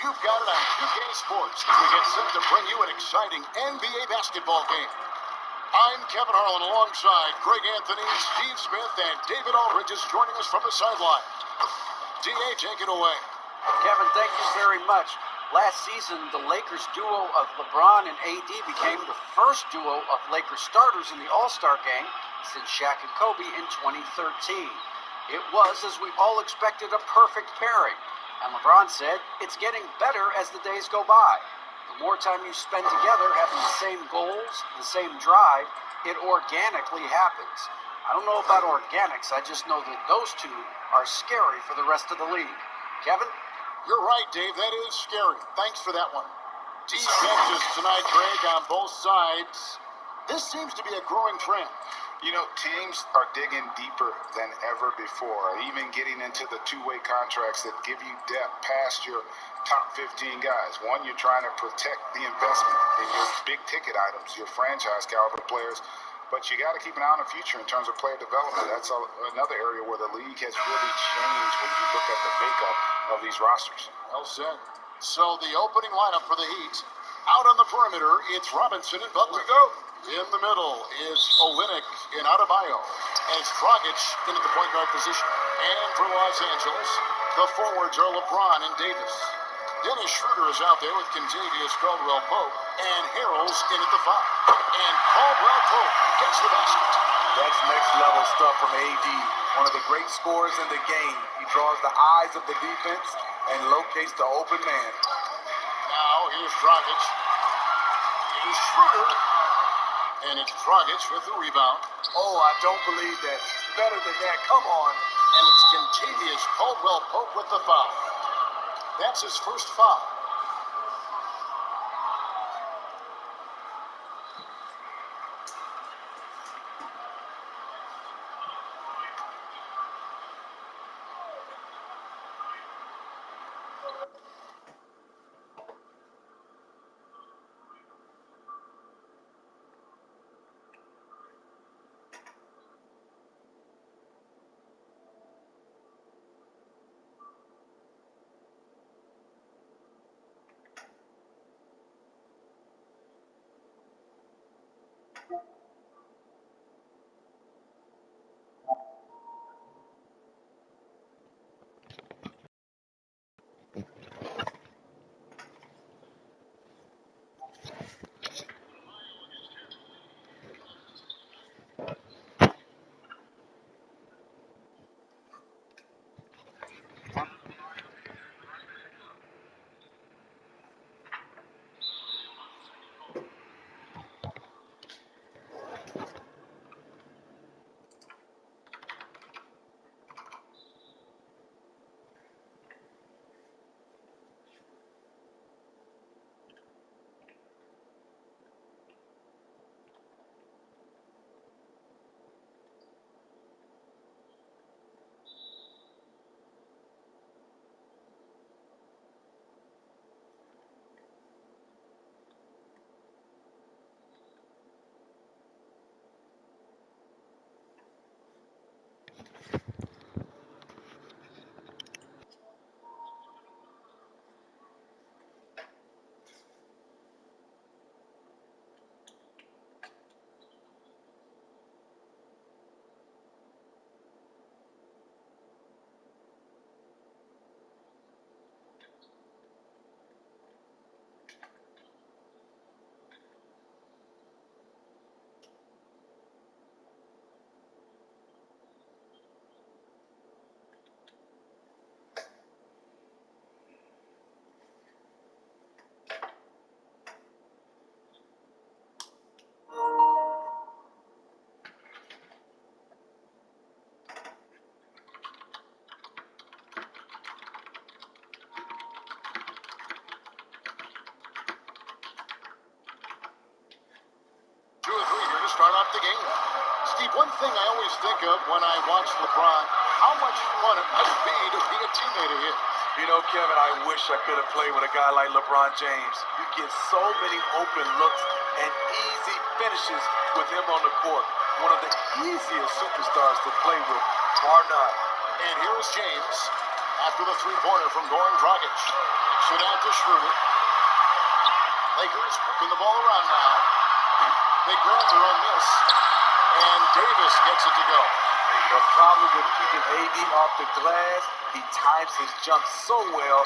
You've got it on 2K Sports as we get set to bring you an exciting NBA basketball game. I'm Kevin Harlan alongside Greg Anthony, Steve Smith, and David Aldridge is joining us from the sideline. D.A., take it away. Kevin, thank you very much. Last season, the Lakers duo of LeBron and AD became the first duo of Lakers starters in the All-Star game since Shaq and Kobe in 2013. It was, as we all expected, a perfect pairing. And LeBron said, it's getting better as the days go by. The more time you spend together having the same goals, the same drive, it organically happens. I don't know about organics, I just know that those two are scary for the rest of the league. Kevin? You're right, Dave. That is scary. Thanks for that one. Defenses tonight, Greg, on both sides. This seems to be a growing trend. You know, teams are digging deeper than ever before, even getting into the two-way contracts that give you depth past your top 15 guys. One, you're trying to protect the investment in your big-ticket items, your franchise-caliber players, but you got to keep an eye on the future in terms of player development. That's another area where the league has really changed when you look at the makeup of these rosters. Well said. So the opening lineup for the Heat. Out on the perimeter, it's Robinson and Butler. We go. In the middle is Olynyk and Adebayo. And it's Dragic into the point guard position. And for Los Angeles, the forwards are LeBron and Davis. Dennis Schroeder is out there with Kentavious Caldwell-Pope. And Harrell's in at the 5. And Caldwell-Pope gets the basket. That's next-level stuff from AD. One of the great scorers in the game. He draws the eyes of the defense and locates the open man. Now, here's Dragic. Here's Schroeder. And it's Dragic with the rebound. Oh, I don't believe that. Better than that. Come on. And it's Kentavious Caldwell-Pope with the foul. That's his first foul. Start off the game. Steve, one thing I always think of when I watch LeBron, how much fun it must be to be a teammate of his. You know, Kevin, I wish I could have played with a guy like LeBron James. You get so many open looks and easy finishes with him on the court. One of the easiest superstars to play with, bar none. And here's James. After the three-pointer from Goran Dragic. Kicks it out to Schroeder. Lakers working the ball around now. Big Granther on this. And Davis gets it to go. The problem with keeping AD off the glass, he times his jump so well.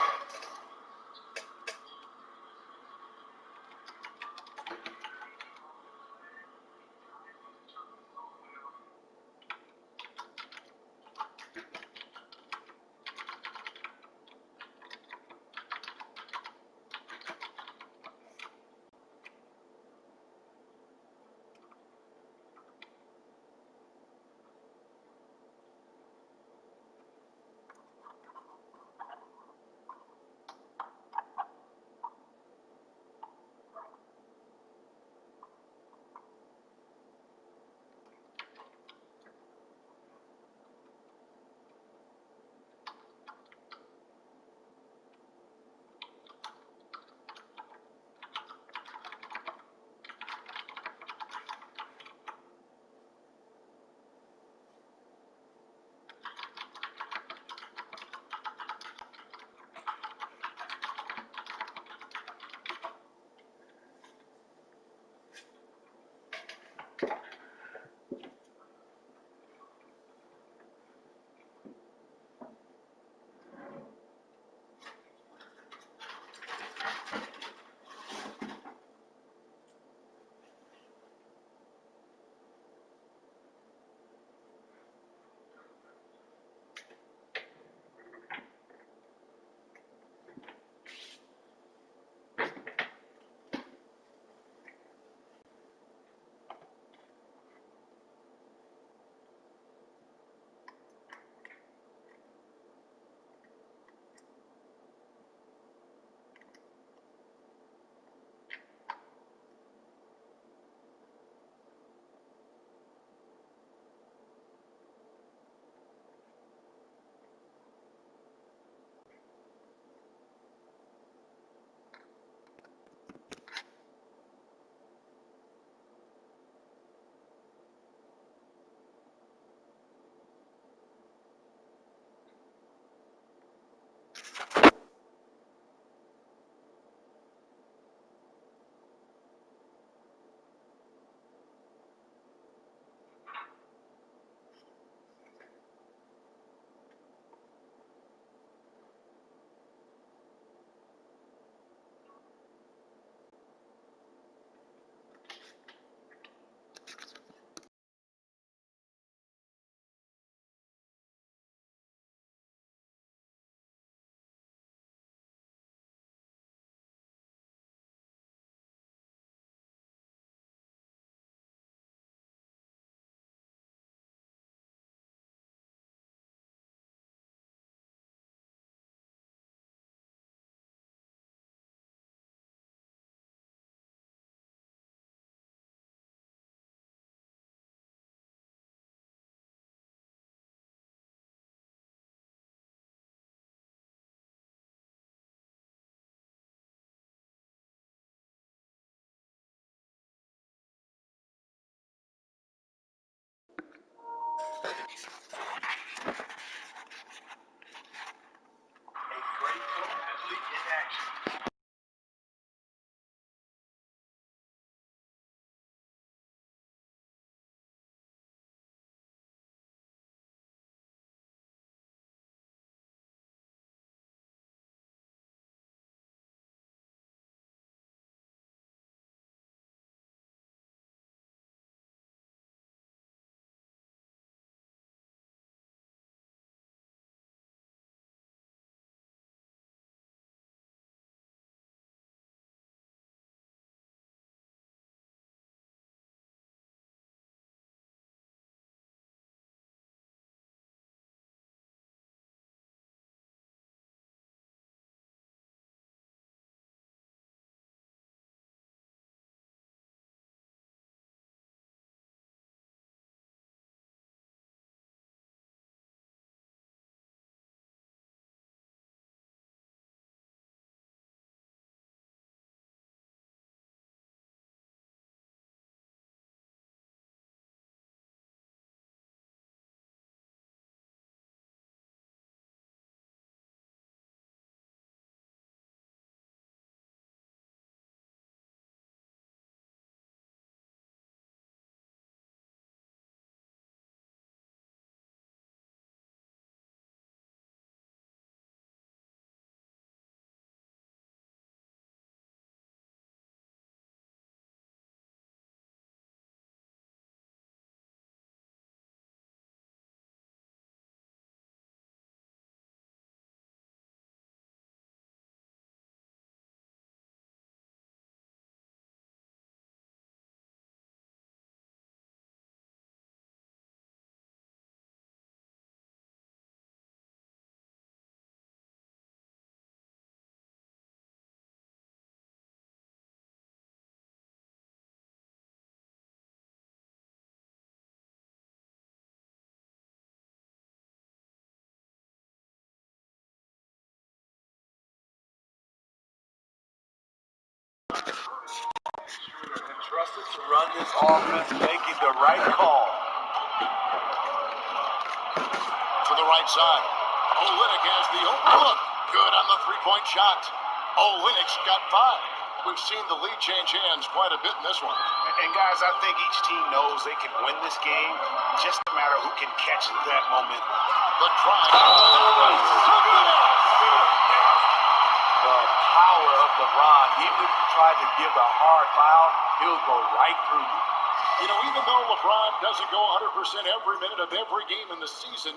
Run this offense, making the right call. To the right side. Olynyk has the open look. Good on the three-point shot. Olynyk's got 5. We've seen the lead change hands quite a bit in this one. And guys, I think each team knows they can win this game. Just a matter who can catch that moment. The drive. The power of LeBron. Even if you try to give a hard foul, he'll go right through you. You know, even though LeBron doesn't go 100% every minute of every game in the season,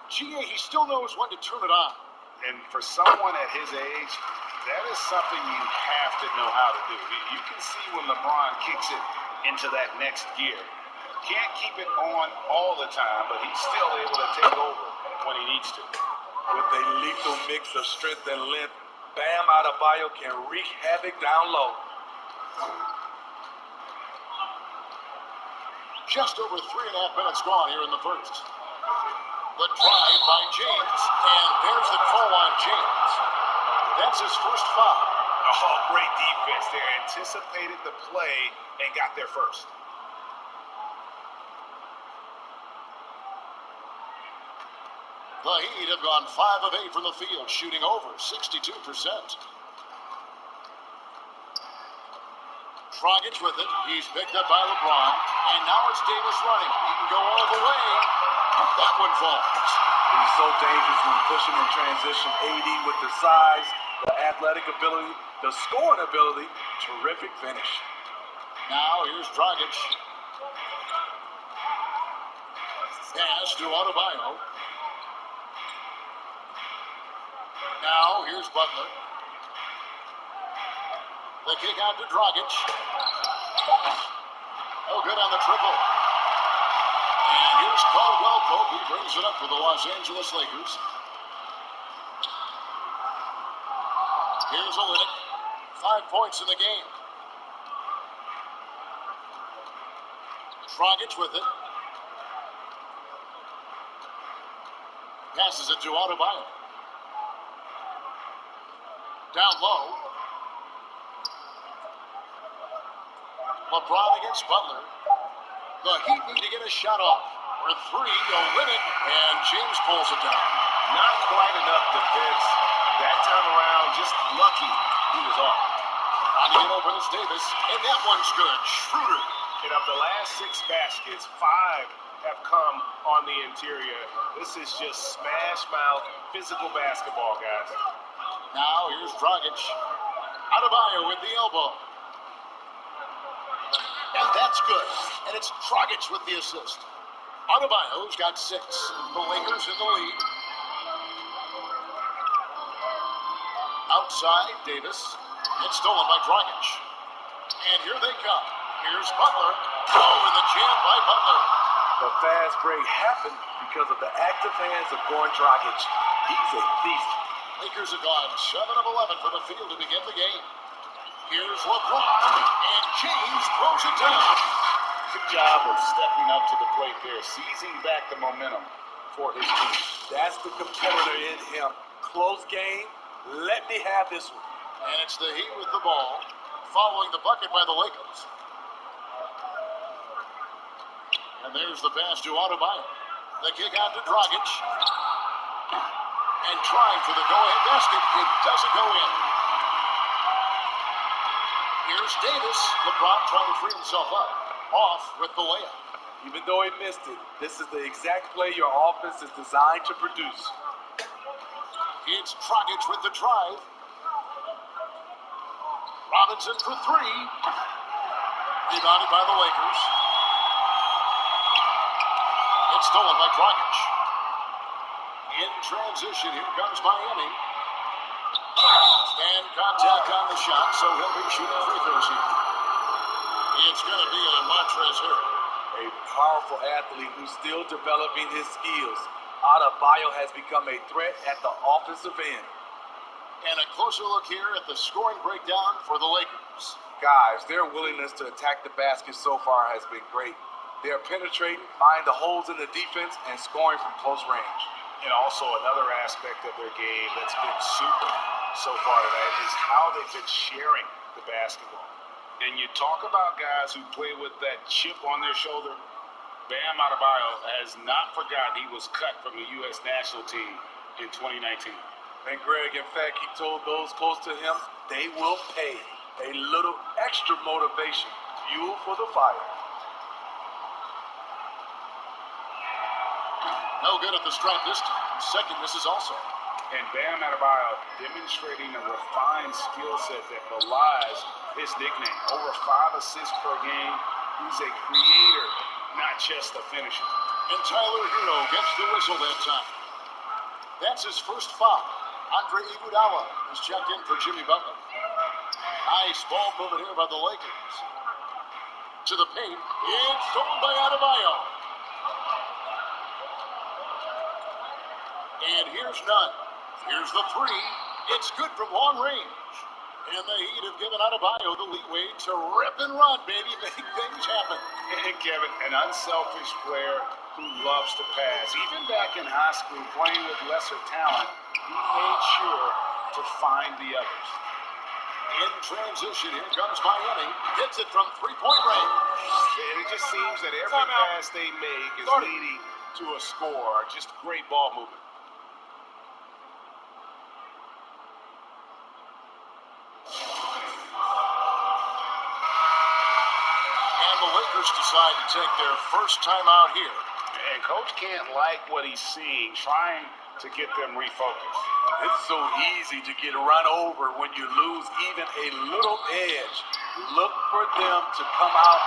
he still knows when to turn it on. And for someone at his age, that is something you have to know how to do. You can see when LeBron kicks it into that next gear. Can't keep it on all the time, but he's still able to take over when he needs to. With a lethal mix of strength and length, Bam Adebayo can wreak havoc down low. Just over 3.5 minutes gone here in the first. The drive by James, and there's the call on James. That's his first foul. Oh, great defense there. Anticipated the play and got there first. The Heat have gone 5 of 8 from the field, shooting over 62%. Dragic with it. He's picked up by LeBron. And now it's Davis running. He can go all the way. That one falls. He's so dangerous when pushing in transition. AD with the size, the athletic ability, the scoring ability. Terrific finish. Now here's Dragic. Pass to Adebayo. Now here's Butler. The kick out to Dragic. Oh, good on the triple. And here's Caldwell Pope. He brings it up for the Los Angeles Lakers. Here's Olynyk. 5 points in the game. Dragic with it. Passes it to Adebayo. Down low. LeBron against Butler. The Heat need to get a shot off. For 3, Olynyk, and James pulls it down. Not quite enough defense. That time around, just lucky he was off. Trying to get open is Davis, and that one's good. Schroeder. And of the last 6 baskets, 5 have come on the interior. This is just smash mouth, physical basketball, guys. Now here's Dragic. Adebayo with the elbow. And that's good. And it's Dragic with the assist. Adebayo's got 6. The Lakers in the lead. Outside, Davis. It's stolen by Dragic. And here they come. Here's Butler. Oh, and the jam by Butler. The fast break happened because of the active hands of Goran Dragic. He's a beast. Lakers have gone 7 of 11 from the field to begin the game. Here's LeBron, and James throws it down. Good job of stepping up to the plate there, seizing back the momentum for his team. That's the competitor in him. Close game. Let me have this one. And it's the Heat with the ball, following the bucket by the Lakers. And there's the pass to Adebayo. The kick out to Dragic. And trying for the go-ahead basket. It doesn't go in. Here's Davis. LeBron trying to free himself up. Off with the layup. Even though he missed it, this is the exact play your offense is designed to produce. It's Dragic with the drive. Robinson for 3. Rebounded by the Lakers. It's stolen by Dragic. In transition, here comes Miami. And contact on the shot, so he'll be shooting free throws here. It's going to be a Montrezl Harrell. A powerful athlete who's still developing his skills. Adebayo has become a threat at the offensive end. And a closer look here at the scoring breakdown for the Lakers. Guys, their willingness to attack the basket so far has been great. They're penetrating, finding the holes in the defense, and scoring from close range. And also another aspect of their game that's been super so far tonight is how they've been sharing the basketball. And you talk about guys who play with that chip on their shoulder. Bam Adebayo has not forgotten he was cut from the U.S. national team in 2019. And Greg, in fact, he told those close to him they will pay a little extra motivation, fuel for the fire. No good at the stripe this time. Second misses also. And Bam Adebayo demonstrating a refined skill set that belies his nickname. Over 5 assists per game. He's a creator, not just a finisher. And Tyler Hero gets the whistle that time. That's his first foul. Andre Iguodala is checked in for Jimmy Butler. Nice ball movement here by the Lakers. To the paint. It's stolen by Adebayo. And here's none. Here's the three. It's good from long range. And the Heat have given Adebayo the leeway to rip and run, baby. Make things happen. And Kevin, an unselfish player who loves to pass. Even back in high school, playing with lesser talent, he made sure to find the others. In transition, here comes Miami. Hits it from three-point range. And it just seems that every pass they make is leading to a score. Just great ball movement. Decide to take their first time out here. And coach can't like what he's seeing, trying to get them refocused. It's so easy to get run over when you lose even a little edge. Look for them to come out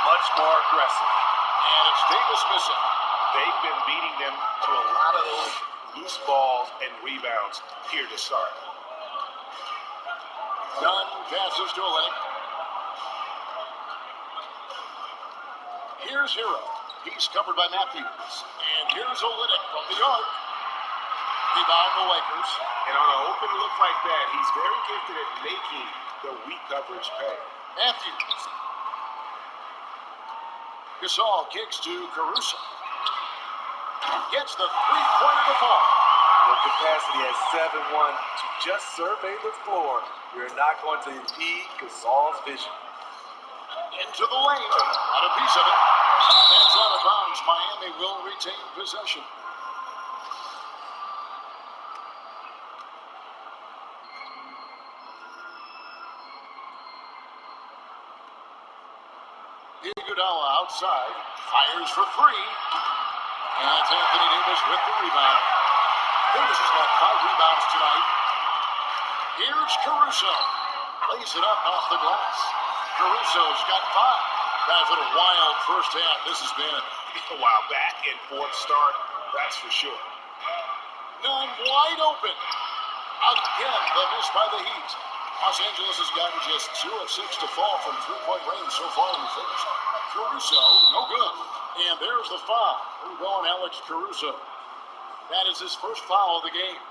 much more aggressive. And it's Davis missing. They've been beating them to a lot of those loose balls and rebounds here to start. Dunn passes to Olynyk. Here's Hero. He's covered by Matthews. And here's Olynyk from the arc. Rebound the Lakers. And on an open look like that, he's very gifted at making the weak coverage pay. Matthews. Gasol kicks to Caruso. Gets the three-pointer to fall. The capacity at 7-1 to just survey the floor. You're not going to impede Gasol's vision. Into the lane. Got a piece of it. That's out of bounds. Miami will retain possession. Iguodala outside. Fires for three. And it's Anthony Davis with the rebound. Davis has got 5 rebounds tonight. Here's Caruso. Lays it up off the glass. Caruso's got 5. Guys, what a wild first half this has been. Wow, back in fourth start, that's for sure. None wide open. Again, the miss by the Heat. Los Angeles has gotten just 2 of 6 to fall from three-point range so far in the first. Caruso, no good. And there's the foul. We're going Alex Caruso. That is his first foul of the game.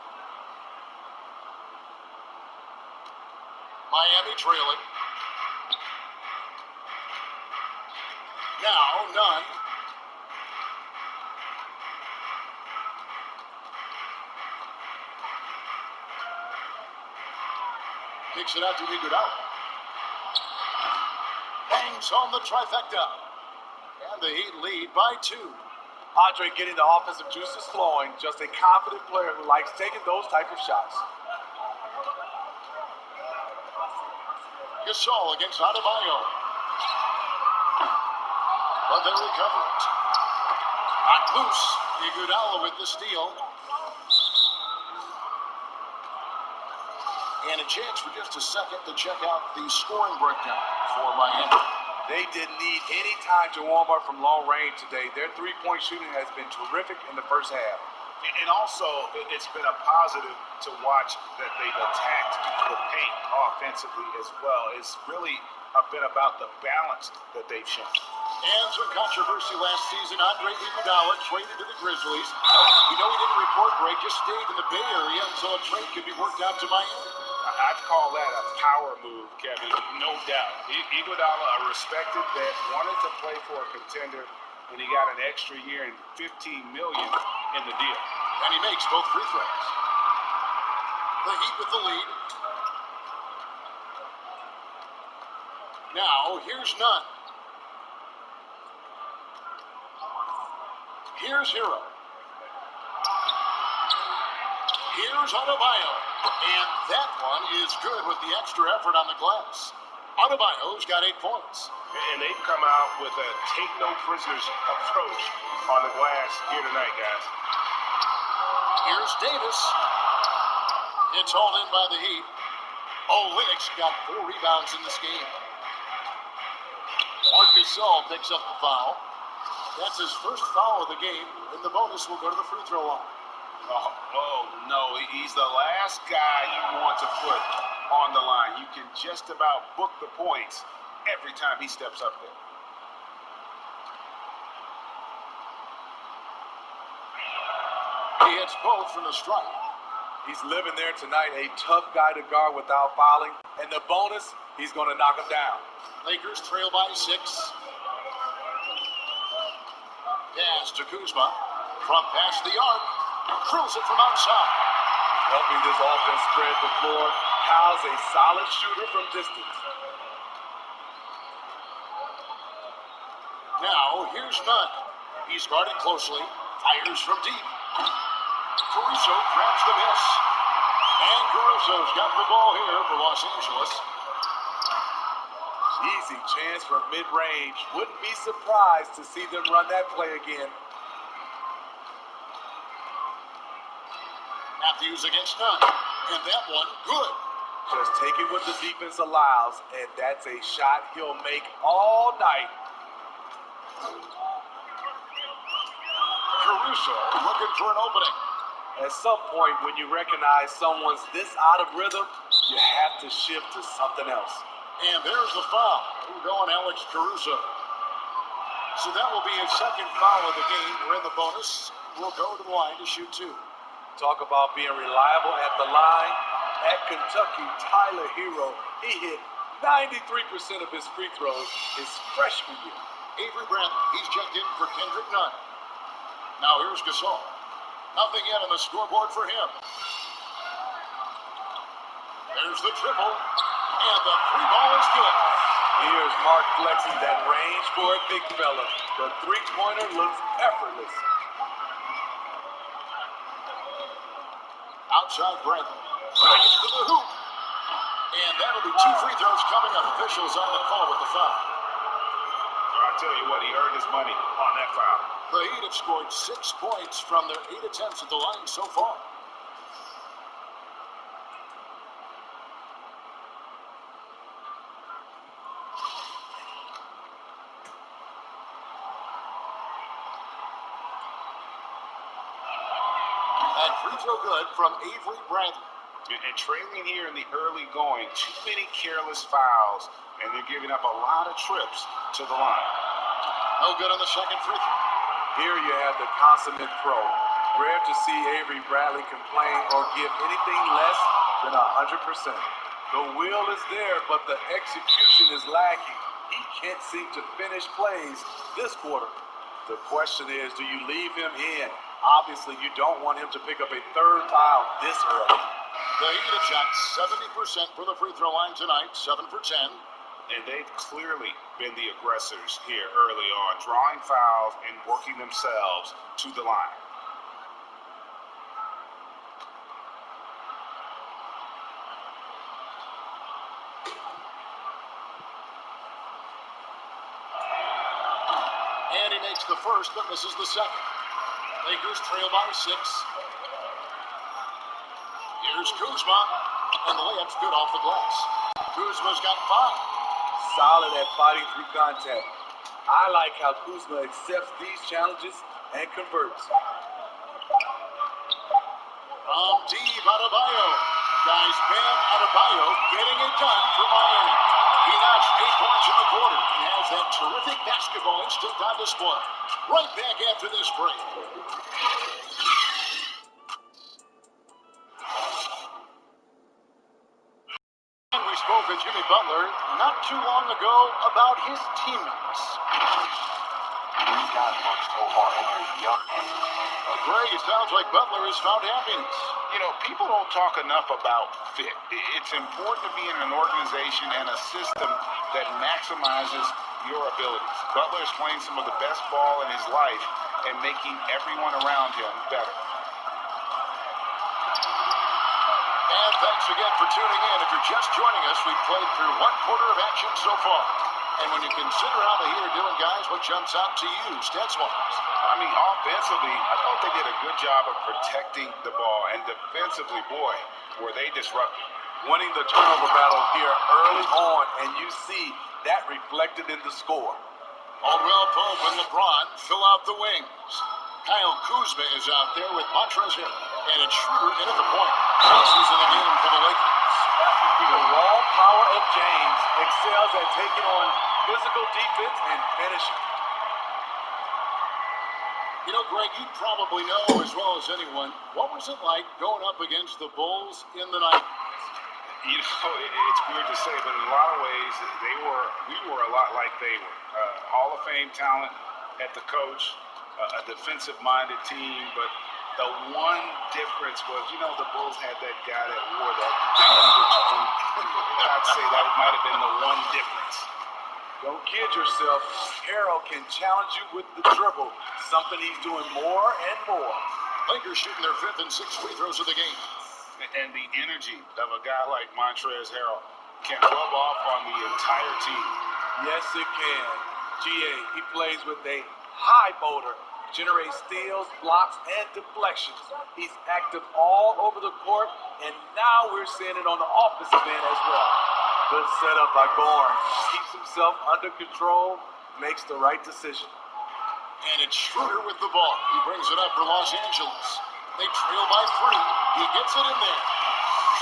Miami trailing. Now, Nunn. Kicks it out to Iguodala. Bangs on the trifecta. And the Heat lead by 2. Andre getting the offensive juices flowing. Just a confident player who likes taking those type of shots. Gasol against Adebayo. But they recover it. Not loose. Iguodala with the steal. And a chance for just a second to check out the scoring breakdown for Miami. They didn't need any time to warm up from long range today. Their three-point shooting has been terrific in the first half. And also, it's been a positive to watch that they've attacked the paint offensively as well. It's really been about the balance that they've shown. And some controversy last season. Andre Iguodala traded to the Grizzlies. We know he didn't report break, just stayed in the Bay Area until a trade could be worked out to Miami. I'd call that a power move, Kevin, no doubt. Iguodala, a respected vet, wanted to play for a contender, and he got an extra year and $15 million in the deal. And he makes both free throws. The Heat with the lead. Now, here's Nunn. Here's Hero. Here's Adebayo. And that one is good with the extra effort on the glass. Adebayo's got 8 points. And they've come out with a take no prisoners approach on the glass here tonight, guys. Here's Davis. It's hauled in by the Heat. Olynyk's got 4 rebounds in this game. Marc Gasol picks up the foul. That's his first foul of the game, and the bonus will go to the free throw line. Oh, no, he's the last guy you want to put on the line. You can just about book the points every time he steps up there. He hits both from the strike. He's living there tonight, a tough guy to guard without fouling. And the bonus, he's going to knock him down. Lakers trail by 6. Pass to Kuzma. From past the arc. Drills it from outside. Helping this offense spread the floor. Kyle's a solid shooter from distance. Now, here's Nunn. He's guarded closely. Fires from deep. Caruso grabs the miss. And Caruso's got the ball here for Los Angeles. Easy chance from mid-range. Wouldn't be surprised to see them run that play again. Matthews against Nunn. And that one, good. Just taking what the defense allows, and that's a shot he'll make all night. Caruso looking for an opening. At some point, when you recognize someone's this out of rhythm, you have to shift to something else. And there's the foul. We're going Alex Caruso. So that will be his second foul of the game. We're in the bonus. We'll go to the line to shoot 2. Talk about being reliable at the line. At Kentucky, Tyler Hero, he hit 93% of his free throws his freshman year. Avery Bradley, he's checked in for Kendrick Nunn. Now here's Gasol. Nothing yet on the scoreboard for him. There's the triple. And the 3-ball is good. Here's Mark flexing that range for a big fella. The 3-pointer looks effortless. Outside Bradley. Fires to the hoop. And that'll be 2 free throws coming up. Officials on the call with the foul. I tell you what, he earned his money on that foul. The Heat have scored 6 points from their 8 attempts at the line so far. And free throw good from Avery Bradley. And trailing here in the early going, too many careless fouls, and they're giving up a lot of trips to the line. No good on the second free throw. Here you have the consummate pro. Rare to see Avery Bradley complain or give anything less than 100%. The will is there, but the execution is lacking. He can't seem to finish plays this quarter. The question is, do you leave him in? Obviously, you don't want him to pick up a 3rd foul this early. The Heat have shot 70% for the free throw line tonight, 7 for 10. And they've clearly been the aggressors here early on, drawing fouls and working themselves to the line. And he makes the first, but misses the second. Lakers trail by 6. Here's Kuzma, and the layup's good off the glass. Kuzma's got 5. Solid at fighting through contact. I like how Kuzma accepts these challenges and converts. From deep, Adebayo. Guys, Bam Adebayo getting it done for Miami. He notched 8 points in the quarter and has that terrific basketball instinct on display. Right back after this break. And we spoke with Jimmy Butler not too long ago about his teammates. These guys work so hard and they're young. Greg, it sounds like Butler has found happiness. You know, people don't talk enough about fit. It's important to be in an organization and a system that maximizes your abilities. Butler is playing some of the best ball in his life and making everyone around him better. And thanks again for tuning in. If you're just joining us, we've played through one quarter of action so far. And when you consider how the Heat are doing, guys, what jumps out to you, stats-wise? I mean, offensively, I thought they did a good job of protecting the ball. And defensively, boy, were they disruptive. Winning the turnover battle here early on, and you see that reflected in the score. Caldwell Pope and LeBron fill out the wings. Kyle Kuzma is out there with Montrezl Harrell, and it's Schroeder in at the point. He's in the game for the Lakers. The raw power of James excels at taking on physical defense and finishing. You know, Greg, you probably know as well as anyone, what was it like going up against the Bulls in the 90s? You know, it's weird to say, but in a lot of ways, we were a lot like they were. Hall of Fame talent at the coach, a defensive-minded team, but the one difference was, you know, the Bulls had that guy that wore that. I'd say that might have been the one difference. Don't kid yourself. Harrell can challenge you with the dribble, something he's doing more and more. Lakers shooting their 5th and 6th free throws of the game. And the energy of a guy like Montrezl Harrell can rub off on the entire team. Yes, it can. GA, he plays with a high motor, generates steals, blocks, and deflections. He's active all over the court, and now we're seeing it on the offensive end as well. Good setup by Gorn. Keeps himself under control, makes the right decision. And it's Schroeder with the ball. He brings it up for Los Angeles. They trail by 3. He gets it in there.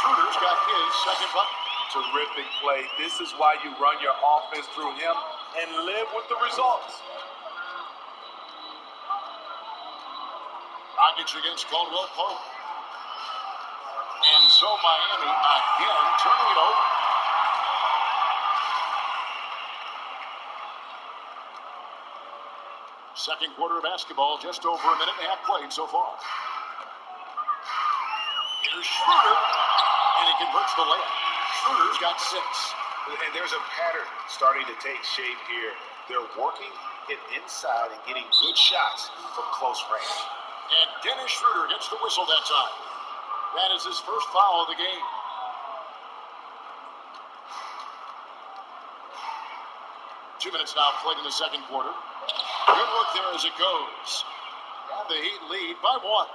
Schroeder's got his second bucket. Terrific play. This is why you run your offense through him and live with the results. Rockets against Caldwell Pope. And so Miami again turning it over. Second quarter of basketball, just over a minute and a half played so far. Here's Schroeder, and he converts the layup. Schroeder's got 6. And there's a pattern starting to take shape here. They're working it inside and getting good shots from close range. And Dennis Schroeder gets the whistle that time. That is his first foul of the game. Two minutes now played in the second quarter. Good look there as it goes. And the Heat lead by 1.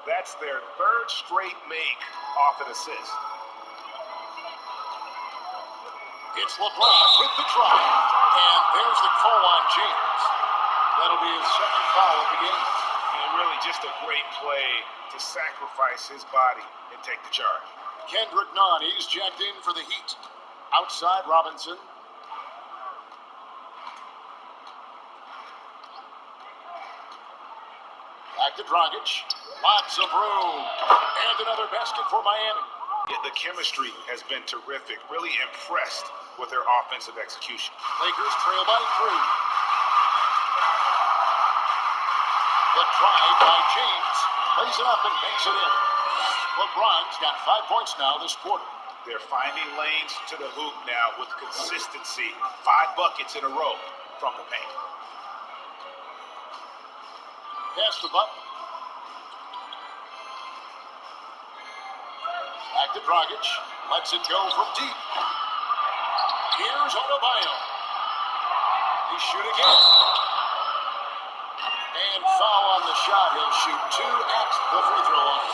That's their 3rd straight make off an assist. It's LeBron with the try. And there's the call on James. That'll be his second foul of the game. And really just a great play to sacrifice his body and take the charge. Kendrick Nunn, he's jacked in for the Heat. Outside Robinson. Back to Dragic. Lots of room. And another basket for Miami. Yeah, the chemistry has been terrific. Really impressed with their offensive execution. Lakers trail by 3. The drive by James. Lays it up and banks it in. LeBron's got 5 points now this quarter. They're finding lanes to the hoop now with consistency. 5 buckets in a row from the paint. Pass the button. Back to Dragic. Lets it go from deep. Here's Adebayo. He shoot again. And foul on the shot. He'll shoot 2 at the free throw line.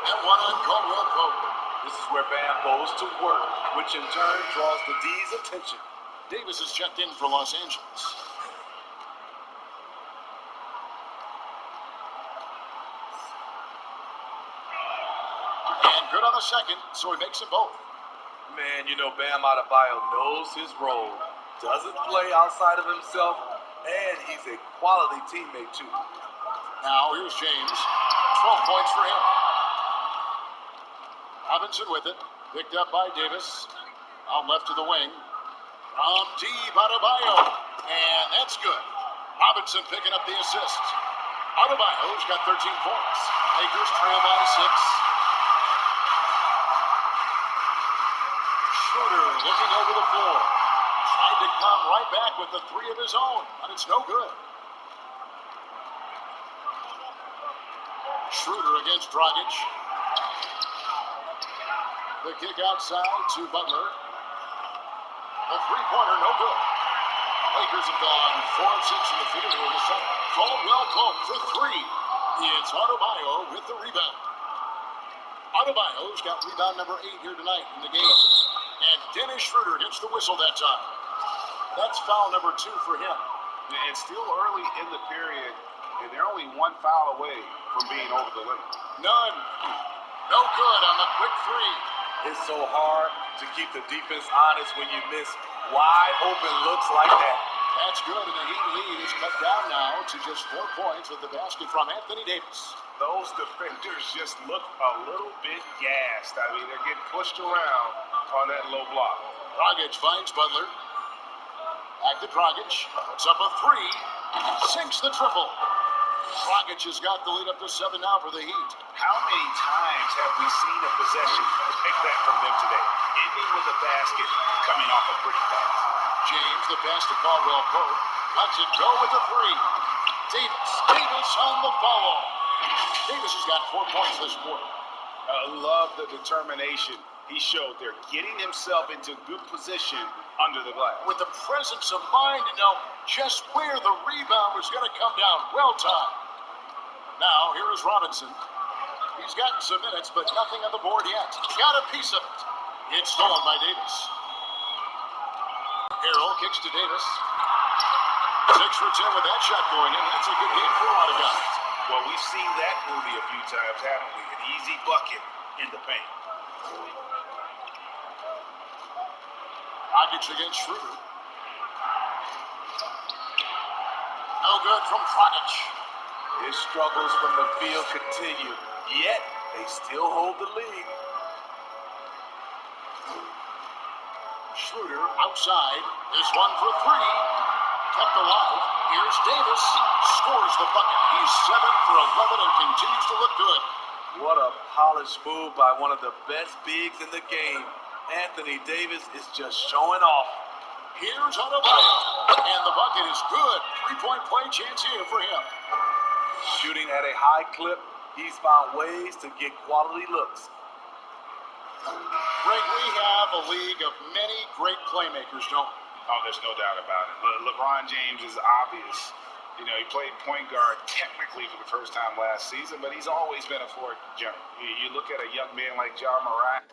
And 1 on Caldwell Pope. This is where Bam goes to work, which in turn draws the D's attention. Davis is checked in for Los Angeles. And good on the second, so he makes them both. Man, you know Bam Adebayo knows his role, doesn't play outside of himself, and he's a quality teammate too. Now here's James. 12 points for him. Robinson with it. Picked up by Davis. Out left to the wing. From deep, Adebayo. And that's good. Robinson picking up the assist. Adebayo's got 13 points. Lakers trail by 6. Schroeder looking over the floor. Tried to come right back with the 3 of his own, but it's no good. Schroeder against Dragic. The kick outside to Butler. The three-pointer, no good. Lakers have gone 4 of 6 in the field here in the second. Caldwell Pope for 3. It's Adebayo with the rebound. Adebayo's got rebound number 8 here tonight in the game. And Dennis Schroeder gets the whistle that time. That's foul number 2 for him. It's still early in the period, and they're only 1 foul away from being over the limit. None. No good on the quick 3. It's so hard to keep the defense honest when you miss wide open looks like that. That's good, and the Heat lead is cut down now to just 4 points with the basket from Anthony Davis. Those defenders just look a little bit gassed. I mean, they're getting pushed around on that low block. Dragic finds Butler. Back to Dragic. Puts up a 3. Sinks the triple. Dragic has got the lead up to 7 now for the Heat. How many times have we seen a possession take that from them today? Ending with a basket, coming off a pretty pass. James, the pass to Caldwell Pope. Lets it go with the 3. Davis on the follow. Davis has got 4 points this quarter. I love the determination he showed there, getting himself into good position under the glass. With the presence of mind to know just where the rebound was going to come down. Well timed. Now, here is Robinson. He's gotten some minutes, but nothing on the board yet. Got a piece of it. It's stolen by Davis. Harrell kicks to Davis. 6 for 10 with that shot going in. That's a good game for a lot of guys. Well, we've seen that movie a few times, haven't we? An easy bucket in the paint. Dragic against Schroeder. No good from Dragic. His struggles from the field continue, yet they still hold the lead. Schroeder outside is 1 for 3. Kept alive. Here's Davis. Scores the bucket. He's 7 for 11 and continues to look good. What a polished move by one of the best bigs in the game. Anthony Davis is just showing off. Here's Adebayo. And the bucket is good. 3-point play chance here for him. Shooting at a high clip, he's found ways to get quality looks. Greg, we have a league of many great playmakers, don't we? Oh, there's no doubt about it. LeBron James is obvious. You know, he played point guard technically for the first time last season, but he's always been a floor general. You look at a young man like Ja Morant.